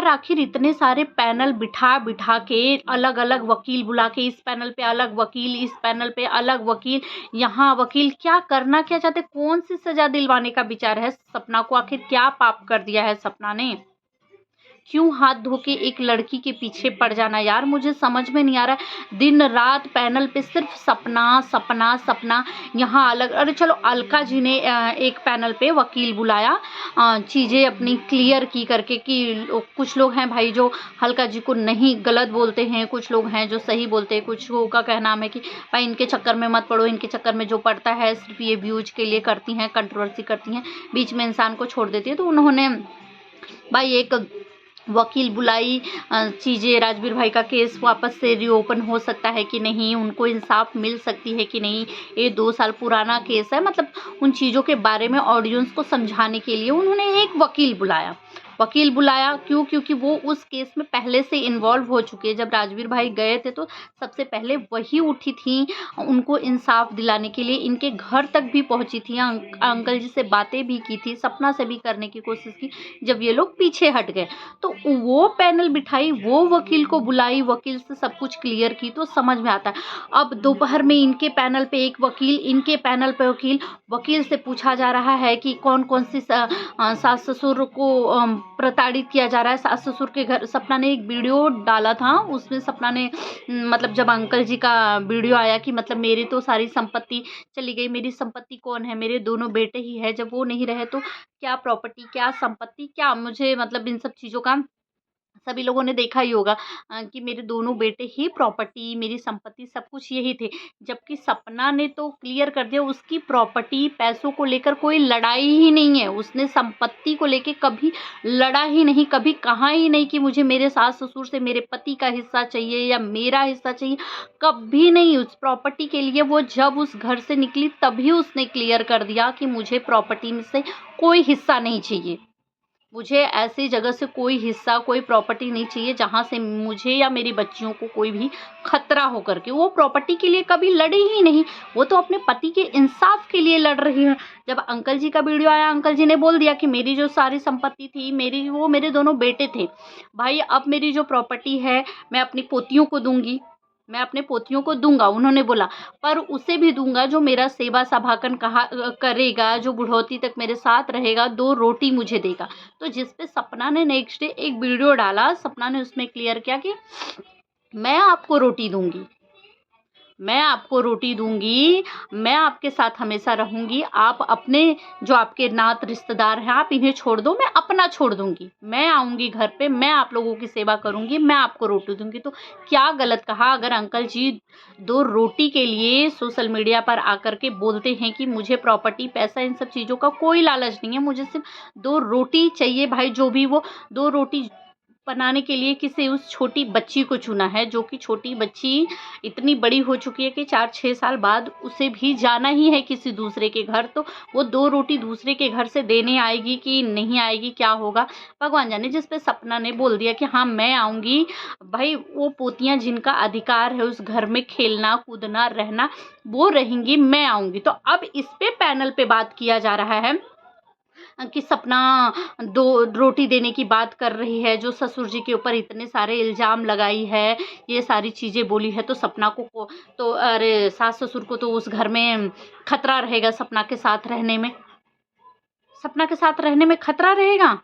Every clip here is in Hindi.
और आखिर इतने सारे पैनल बिठा बिठा के, अलग अलग वकील बुला के, इस पैनल पे अलग वकील, इस पैनल पे अलग वकील, यहाँ वकील, क्या करना क्या चाहते, कौन सी सजा दिलवाने का विचार है सपना को? आखिर क्या पाप कर दिया है सपना ने? क्यों हाथ धो के एक लड़की के पीछे पड़ जाना यार, मुझे समझ में नहीं आ रहा है। दिन रात पैनल पे सिर्फ सपना सपना सपना, यहाँ अलग। अरे चलो, अलका जी ने एक पैनल पे वकील बुलाया, चीज़ें अपनी क्लियर की करके कि कुछ लोग हैं भाई जो अलका जी को नहीं, गलत बोलते हैं, कुछ लोग हैं जो सही बोलते हैं, कुछ लोगों का कहना है कि भाई इनके चक्कर में मत पड़ो, इनके चक्कर में जो पड़ता है सिर्फ ये व्यूज के लिए करती हैं, कंट्रोवर्सी करती हैं, बीच में इंसान को छोड़ देती है। तो उन्होंने भाई एक वकील बुलाई, चीज़ें, राजवीर भाई का केस वापस से रीओपन हो सकता है कि नहीं, उनको इंसाफ मिल सकती है कि नहीं, ये 2 साल पुराना केस है। मतलब उन चीज़ों के बारे में ऑडियंस को समझाने के लिए उन्होंने एक वकील बुलाया। क्यों? क्योंकि वो उस केस में पहले से इन्वॉल्व हो चुके हैं। जब राजवीर भाई गए थे तो सबसे पहले वही उठी थी उनको इंसाफ दिलाने के लिए, इनके घर तक भी पहुंची थी, अंकल जी से बातें भी की थी, सपना से भी करने की कोशिश की, जब ये लोग पीछे हट गए। तो वो पैनल बिठाई, वो वकील को बुलाई, वकील से सब कुछ क्लियर की, तो समझ में आता है। अब दोपहर में इनके पैनल पे एक वकील, इनके पैनल पे वकील से पूछा जा रहा है कि कौन कौन सी सास ससुर को प्रताड़ित किया जा रहा है, सास ससुर के घर। सपना ने एक वीडियो डाला था, उसमें सपना ने मतलब जब अंकल जी का वीडियो आया कि मतलब मेरी तो सारी संपत्ति चली गई, मेरी संपत्ति कौन है, मेरे दोनों बेटे ही है, जब वो नहीं रहे तो क्या प्रॉपर्टी, क्या संपत्ति, क्या मुझे, मतलब इन सब चीज़ों का सभी लोगों ने देखा ही होगा कि मेरे दोनों बेटे ही प्रॉपर्टी, मेरी संपत्ति, सब कुछ यही थे। जबकि सपना ने तो क्लियर कर दिया, उसकी प्रॉपर्टी, पैसों को लेकर कोई लड़ाई ही नहीं है, उसने संपत्ति को लेके कभी लड़ा ही नहीं, कभी कहा ही नहीं कि मुझे मेरे सास ससुर से मेरे पति का हिस्सा चाहिए या मेरा हिस्सा चाहिए, कभी नहीं। उस प्रॉपर्टी के लिए वो जब उस घर से निकली तभी उसने क्लियर कर दिया कि मुझे प्रॉपर्टी में से कोई हिस्सा नहीं चाहिए, मुझे ऐसी जगह से कोई हिस्सा, कोई प्रॉपर्टी नहीं चाहिए जहाँ से मुझे या मेरी बच्चियों को कोई भी खतरा हो करके। वो प्रॉपर्टी के लिए कभी लड़ी ही नहीं, वो तो अपने पति के इंसाफ के लिए लड़ रही है। जब अंकल जी का वीडियो आया, अंकल जी ने बोल दिया कि मेरी जो सारी संपत्ति थी, मेरी, वो मेरे दोनों बेटे थे भाई, अब मेरी जो प्रॉपर्टी है मैं अपनी पोतियों को दूंगी, मैं अपने पोतियों को दूंगा, उन्होंने बोला, पर उसे भी दूंगा जो मेरा सेवा सभाकन कहा करेगा, जो बुढ़ौती तक मेरे साथ रहेगा, 2 रोटी मुझे देगा। तो जिस पे सपना ने नेक्स्ट डे एक वीडियो डाला, सपना ने उसमें क्लियर किया कि मैं आपको रोटी दूंगी, मैं आपको रोटी दूंगी, मैं आपके साथ हमेशा रहूंगी, आप अपने जो आपके नात रिश्तेदार हैं आप इन्हें छोड़ दो, मैं अपना छोड़ दूंगी, मैं आऊंगी घर पे, मैं आप लोगों की सेवा करूंगी, मैं आपको रोटी दूंगी। तो क्या गलत कहा? अगर अंकल जी 2 रोटी के लिए सोशल मीडिया पर आकर के बोलते हैं कि मुझे प्रॉपर्टी, पैसा, इन सब चीज़ों का कोई लालच नहीं है, मुझे सिर्फ 2 रोटी चाहिए भाई, जो भी वो 2 रोटी बनाने के लिए किसी उस छोटी बच्ची को चुना है, जो कि छोटी बच्ची इतनी बड़ी हो चुकी है कि 4-6 साल बाद उसे भी जाना ही है किसी दूसरे के घर। तो वो 2 रोटी दूसरे के घर से देने आएगी कि नहीं आएगी, क्या होगा भगवान जाने। जिस पे सपना ने बोल दिया कि हाँ मैं आऊँगी भाई, वो पोतियाँ जिनका अधिकार है उस घर में खेलना कूदना रहना, वो रहेंगी, मैं आऊँगी। तो अब इस पे पैनल पे बात किया जा रहा है कि सपना 2 रोटी देने की बात कर रही है, जो ससुर जी के ऊपर इतने सारे इल्ज़ाम लगाई है, ये सारी चीज़ें बोली है, तो सपना को तो, अरे सास ससुर को तो उस घर में खतरा रहेगा, सपना के साथ रहने में, सपना के साथ रहने में खतरा रहेगा।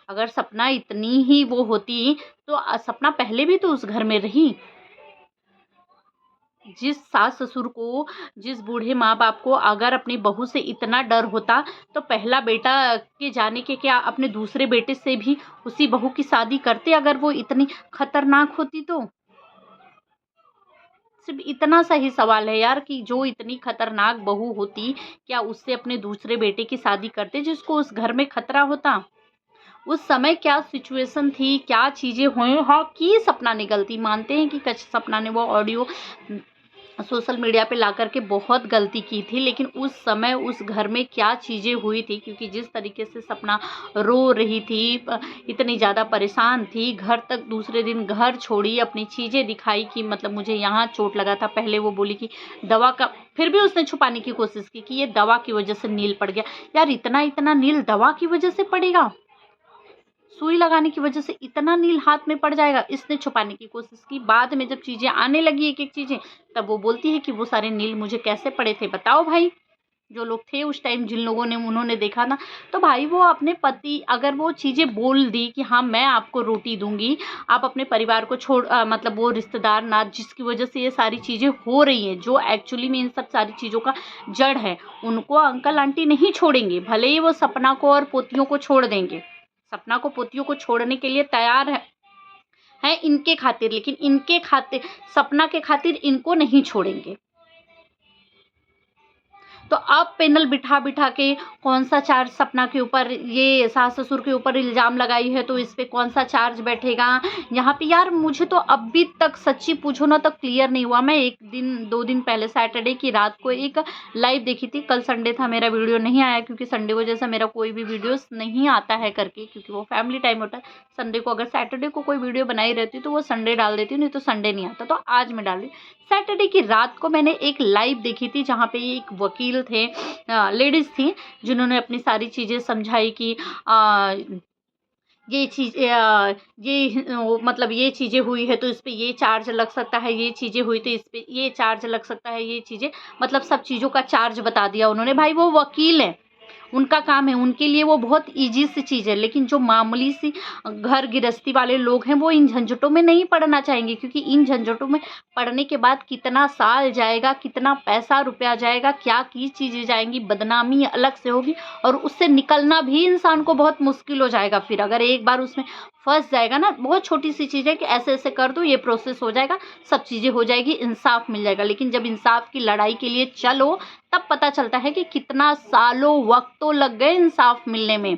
अगर सपना इतनी ही वो होती तो सपना पहले भी तो उस घर में रही। जिस सास ससुर को, जिस बूढ़े माँ बाप को अगर अपनी बहू से इतना डर होता तो पहला बेटा के जाने के क्या अपने दूसरे बेटे से भी उसी बहू की शादी करते, अगर वो इतनी खतरनाक होती तो। सिर्फ इतना सा ही सवाल है यार कि जो इतनी खतरनाक बहू होती, क्या उससे अपने दूसरे बेटे की शादी करते जिसको उस घर में खतरा होता? उस समय क्या सिचुएशन थी, क्या चीज़ें हुई। हाँ, की सपना ने गलती, मानते हैं कि सपना ने वो ऑडियो सोशल मीडिया पे ला कर के बहुत गलती की थी, लेकिन उस समय उस घर में क्या चीज़ें हुई थी, क्योंकि जिस तरीके से सपना रो रही थी, इतनी ज़्यादा परेशान थी, घर तक दूसरे दिन घर छोड़ी, अपनी चीज़ें दिखाई कि मतलब मुझे यहाँ चोट लगा था। पहले वो बोली कि दवा का, फिर भी उसने छुपाने की कोशिश की कि ये दवा की वजह से नील पड़ गया। यार इतना नील दवा की वजह से पड़ेगा? सुई लगाने की वजह से इतना नील हाथ में पड़ जाएगा, इसने छुपाने की कोशिश की। बाद में जब चीज़ें आने लगी एक एक चीज़ें, तब वो बोलती है कि वो सारे नील मुझे कैसे पड़े थे बताओ भाई। जो लोग थे उस टाइम, जिन लोगों ने उन्होंने देखा ना, तो भाई वो अपने पति, अगर वो चीज़ें बोल दी कि हाँ मैं आपको रोटी दूंगी, आप अपने परिवार को छोड़ मतलब वो रिश्तेदार ना, जिसकी वजह से ये सारी चीज़ें हो रही हैं, जो एक्चुअली में इन सब सारी चीज़ों का जड़ है, उनको अंकल आंटी नहीं छोड़ेंगे। भले ही वो सपना को और पोतियों को छोड़ देंगे, सपना को पोतियों को छोड़ने के लिए तैयार है इनके खातिर, लेकिन इनके खातिर, सपना के खातिर इनको नहीं छोड़ेंगे। तो अब पैनल बिठा बिठा के कौन सा चार्ज सपना के ऊपर, ये सास ससुर के ऊपर इल्ज़ाम लगाई है, तो इस पे कौन सा चार्ज बैठेगा यहाँ पे। यार मुझे तो अभी तक सच्ची पूछो ना तो क्लियर नहीं हुआ। मैं 1-2 दिन पहले सैटरडे की रात को एक लाइव देखी थी। कल संडे था, मेरा वीडियो नहीं आया क्योंकि संडे को जैसा मेरा कोई भी वीडियोस नहीं आता है करके, क्योंकि वो फैमिली टाइम होता है। संडे को अगर सैटरडे को कोई वीडियो बनाई रहती तो वो संडे डाल देती, नहीं तो संडे नहीं आता, तो आज मैं डाल रही। सैटरडे की रात को मैंने एक लाइव देखी थी जहाँ पे एक वकील थे, लेडीज थी, जिन्होंने अपनी सारी चीज़ें समझाई कि ये चीज़ मतलब ये चीज़ें हुई है तो इस पे ये चार्ज लग सकता है, ये चीज़ें हुई तो इस पे ये चार्ज लग सकता है, ये चीज़ें, मतलब सब चीज़ों का चार्ज बता दिया उन्होंने। भाई वो वकील है, उनका काम है, उनके लिए वो बहुत ईजी सी चीज़ है। लेकिन जो मामूली सी घर गृहस्थी वाले लोग हैं वो इन झंझटों में नहीं पड़ना चाहेंगे, क्योंकि इन झंझटों में पड़ने के बाद कितना साल जाएगा, कितना पैसा रुपया जाएगा, क्या की चीज़ें जाएंगी, बदनामी अलग से होगी, और उससे निकलना भी इंसान को बहुत मुश्किल हो जाएगा। फिर अगर एक बार उसमें फंस जाएगा ना, बहुत छोटी सी चीज़ है कि ऐसे ऐसे कर दो, ये प्रोसेस हो जाएगा, सब चीज़ें हो जाएगी, इंसाफ मिल जाएगा। लेकिन जब इंसाफ की लड़ाई के लिए चलो तब पता चलता है कि कितना सालों वक्त तो लग गए इंसाफ मिलने में।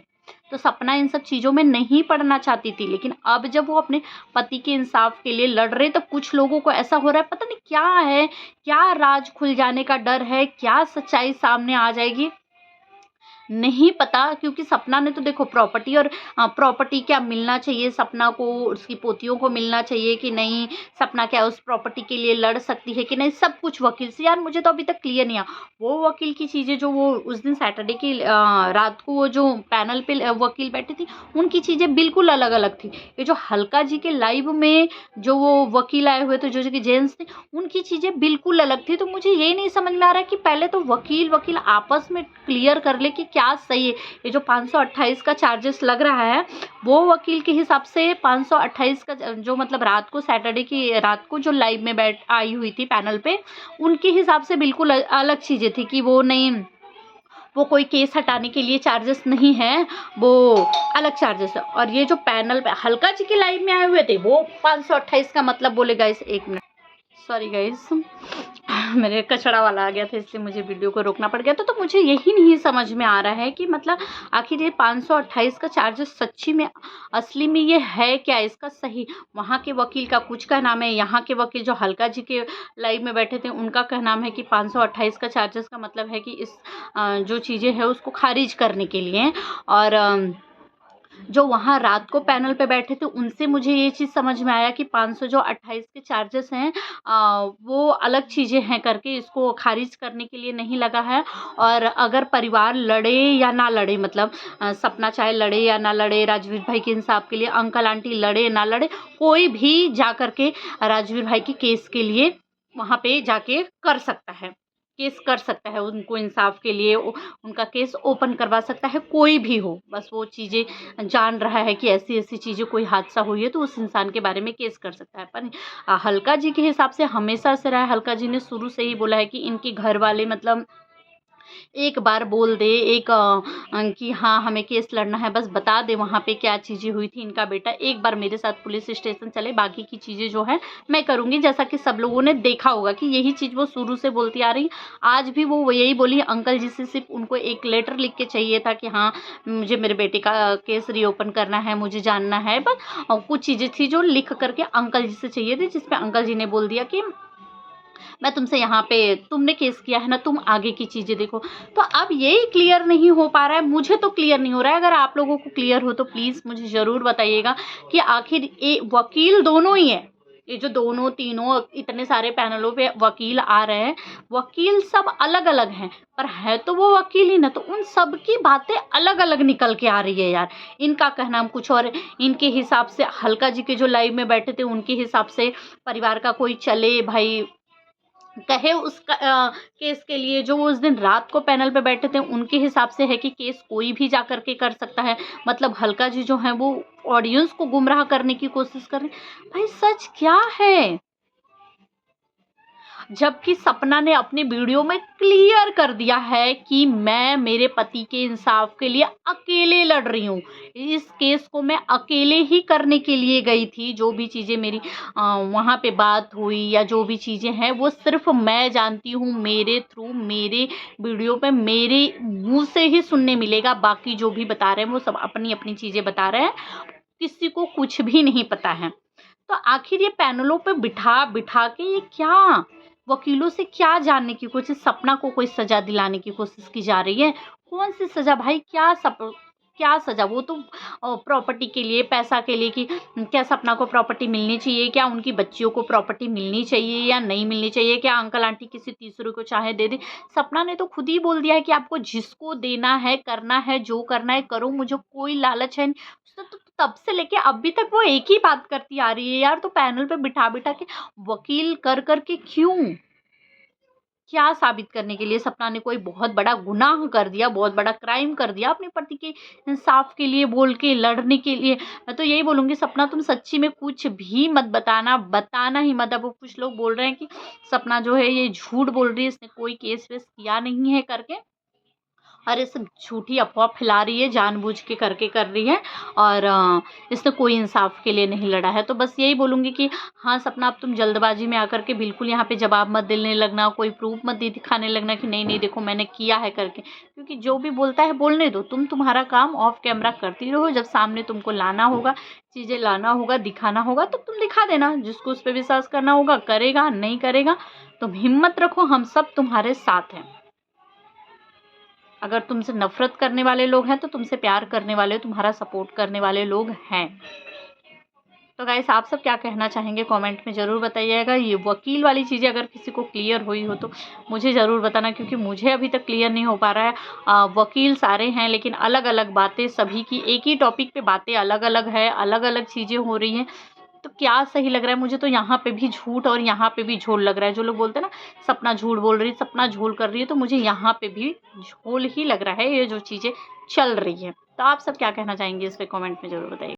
तो सपना इन सब चीज़ों में नहीं पड़ना चाहती थी, लेकिन अब जब वो अपने पति के इंसाफ के लिए लड़ रहे, तो कुछ लोगों को ऐसा हो रहा है, पता नहीं क्या है, क्या राज खुल जाने का डर है, क्या सच्चाई सामने आ जाएगी नहीं पता। क्योंकि सपना ने तो देखो प्रॉपर्टी, और प्रॉपर्टी क्या मिलना चाहिए सपना को, उसकी पोतियों को मिलना चाहिए कि नहीं, सपना क्या उस प्रॉपर्टी के लिए लड़ सकती है कि नहीं, सब कुछ वकील से। यार मुझे तो अभी तक क्लियर नहीं आ, वो वकील की चीज़ें जो वो उस दिन सैटरडे की रात को वो जो पैनल पे वकील बैठे थी, उनकी चीज़ें बिल्कुल अलग अलग थी। ये जो हल्का जी के लाइव में जो वो वकील आए हुए थे, जो कि जेंट्स थे, उनकी चीज़ें बिल्कुल अलग थी। तो मुझे ये नहीं समझ में आ रहा कि पहले तो वकील आपस में क्लियर कर ले कि क्या सही है। ये जो 528 का चार्जेस लग रहा है, वो वकील के हिसाब से 528 का जो, मतलब रात को सैटरडे की रात को जो लाइव में बैठ आई हुई थी पैनल पे, उनके हिसाब से बिल्कुल अलग चीज़ें थी कि वो नहीं, वो कोई केस हटाने के लिए चार्जेस नहीं है, वो अलग चार्जेस है। और ये जो पैनल पे हल्का जी के लाइव में आए हुए थे, वो 528 का मतलब बोले गाइस। एक मिनट, सॉरी गाइस, मेरे कचड़ा वाला आ गया था, इसलिए मुझे वीडियो को रोकना पड़ गया। तो मुझे यही नहीं समझ में आ रहा है कि मतलब आखिर ये 528 का चार्जेस सच्ची में असली में ये है क्या, इसका सही। वहाँ के वकील का कुछ का नाम है, यहाँ के वकील जो हल्का जी के लाइव में बैठे थे उनका क्या नाम है कि 528 का चार्जेस का मतलब है कि इस जो चीज़ें हैं उसको खारिज करने के लिए। और जो वहाँ रात को पैनल पे बैठे थे उनसे मुझे ये चीज़ समझ में आया कि 528 के चार्जेस हैं, वो अलग चीज़ें हैं करके इसको खारिज करने के लिए नहीं लगा है। और अगर परिवार लड़े या ना लड़े, मतलब सपना चाहे लड़े या ना लड़े, राजवीर भाई के इंसाफ के लिए अंकल आंटी लड़े ना लड़े, कोई भी जा कर के राजवीर भाई के केस के लिए वहाँ पे जाके कर सकता है, केस कर सकता है, उनको इंसाफ के लिए उनका केस ओपन करवा सकता है, कोई भी हो। बस वो चीज़ें जान रहा है कि ऐसी ऐसी चीज़ें, कोई हादसा हुई है तो उस इंसान के बारे में केस कर सकता है। पर हल्का जी के हिसाब से हमेशा से रहा है, हल्का जी ने शुरू से ही बोला है कि इनके घर वाले मतलब एक बार बोल दे कि हाँ हमें केस लड़ना है, बस बता दे वहाँ पे क्या चीज़ें हुई थी, इनका बेटा एक बार मेरे साथ पुलिस स्टेशन चले, बाकी की चीज़ें जो है मैं करूँगी। जैसा कि सब लोगों ने देखा होगा कि यही चीज़ वो शुरू से बोलती आ रही, आज भी वो यही बोली। अंकल जी से सिर्फ उनको एक लेटर लिख के चाहिए था कि हाँ मुझे मेरे बेटे का केस रीओपन करना है, मुझे जानना है, बस कुछ चीज़ें थी जो लिख करके अंकल जी से चाहिए थी, जिसपे अंकल जी ने बोल दिया कि मैं तुमसे यहाँ पे, तुमने केस किया है ना, तुम आगे की चीज़ें देखो। तो अब यही क्लियर नहीं हो पा रहा है, मुझे तो क्लियर नहीं हो रहा है। अगर आप लोगों को क्लियर हो तो प्लीज़ मुझे ज़रूर बताइएगा कि आखिर ये वकील दोनों ही है, ये जो दोनों तीनों इतने सारे पैनलों पे वकील आ रहे हैं, वकील सब अलग अलग हैं, पर है तो वो वकील ही ना, तो उन सब की बातें अलग अलग निकल के आ रही है यार। इनका कहना हम कुछ और है, इनके हिसाब से हल्का जी के जो लाइव में बैठे थे उनके हिसाब से परिवार का कोई चले भाई कहे उसका केस के लिए, जो वो उस दिन रात को पैनल पे बैठे थे उनके हिसाब से है कि केस कोई भी जा करके कर सकता है। मतलब हल्का जी जो है वो ऑडियंस को गुमराह करने की कोशिश कर रहे हैं। भाई सच क्या है? जबकि सपना ने अपनी वीडियो में क्लियर कर दिया है कि मैं मेरे पति के इंसाफ के लिए अकेले लड़ रही हूँ। इस केस को मैं अकेले ही करने के लिए गई थी। जो भी चीज़ें मेरी वहाँ पे बात हुई या जो भी चीज़ें हैं वो सिर्फ मैं जानती हूँ। मेरे थ्रू मेरे वीडियो पे मेरे मुँह से ही सुनने मिलेगा। बाकी जो भी बता रहे हैं वो सब अपनी अपनी चीज़ें बता रहे हैं, किसी को कुछ भी नहीं पता है। तो आखिर ये पैनलों पे बिठा बिठा के ये क्या वकीलों से क्या जानने की कोशिश, सपना को कोई सजा दिलाने की कोशिश की जा रही है। कौन सी सजा भाई? क्या सजा? वो तो प्रॉपर्टी के लिए, पैसा के लिए कि क्या सपना को प्रॉपर्टी मिलनी चाहिए, क्या उनकी बच्चियों को प्रॉपर्टी मिलनी चाहिए या नहीं मिलनी चाहिए, क्या अंकल आंटी किसी तीसरे को चाहे दे दे। सपना ने तो खुद ही बोल दिया है कि आपको जिसको देना है करना है, जो करना है करो, मुझे कोई लालच है नहीं। तो तब से लेके अभी तक वो एक ही बात करती आ रही है यार। तो पैनल पे बिठा बिठा के वकील कर करके क्यों? क्या साबित करने के लिए? सपना ने कोई बहुत बड़ा गुनाह कर दिया, बहुत बड़ा क्राइम कर दिया अपने पति के इंसाफ के लिए बोल के, लड़ने के लिए। मैं तो यही बोलूँगी सपना तुम सच्ची में कुछ भी मत बताना ही मत। अब कुछ लोग बोल रहे हैं कि सपना जो है ये झूठ बोल रही है, इसने कोई केस वेस किया नहीं है करके। अरे सब झूठी अफ़वाह फैला रही है, जानबूझ के करके कर रही है। और इसने कोई इंसाफ के लिए नहीं लड़ा है। तो बस यही बोलूँगी कि हाँ सपना, अब तुम जल्दबाजी में आकर के बिल्कुल यहाँ पे जवाब मत देने लगना, कोई प्रूफ मत दिखाने लगना कि नहीं नहीं देखो मैंने किया है करके। क्योंकि जो भी बोलता है बोलने दो, तुम्हारा काम ऑफ कैमरा करती रहो। जब सामने तुमको लाना होगा, चीज़ें लाना होगा, दिखाना होगा तो तुम दिखा देना। जिसको उस पर विश्वास करना होगा करेगा, नहीं करेगा तुम हिम्मत रखो, हम सब तुम्हारे साथ हैं। अगर तुमसे नफ़रत करने वाले लोग हैं तो तुमसे प्यार करने वाले, तुम्हारा सपोर्ट करने वाले लोग हैं। तो गाइस आप सब क्या कहना चाहेंगे कमेंट में ज़रूर बताइएगा। ये वकील वाली चीज़ें अगर किसी को क्लियर हुई हो तो मुझे ज़रूर बताना, क्योंकि मुझे अभी तक क्लियर नहीं हो पा रहा है। वकील सारे हैं लेकिन अलग अलग बातें, सभी की एक ही टॉपिक पे बातें अलग अलग है, अलग अलग चीज़ें हो रही हैं। तो क्या सही लग रहा है? मुझे तो यहाँ पे भी झूठ और यहाँ पे भी झोल लग रहा है। जो लोग बोलते हैं ना सपना झूठ बोल रही है, सपना झोल कर रही है, तो मुझे यहाँ पे भी झोल ही लग रहा है ये जो चीज़ें चल रही है। तो आप सब क्या कहना चाहेंगे इस पे कमेंट में ज़रूर बताइए।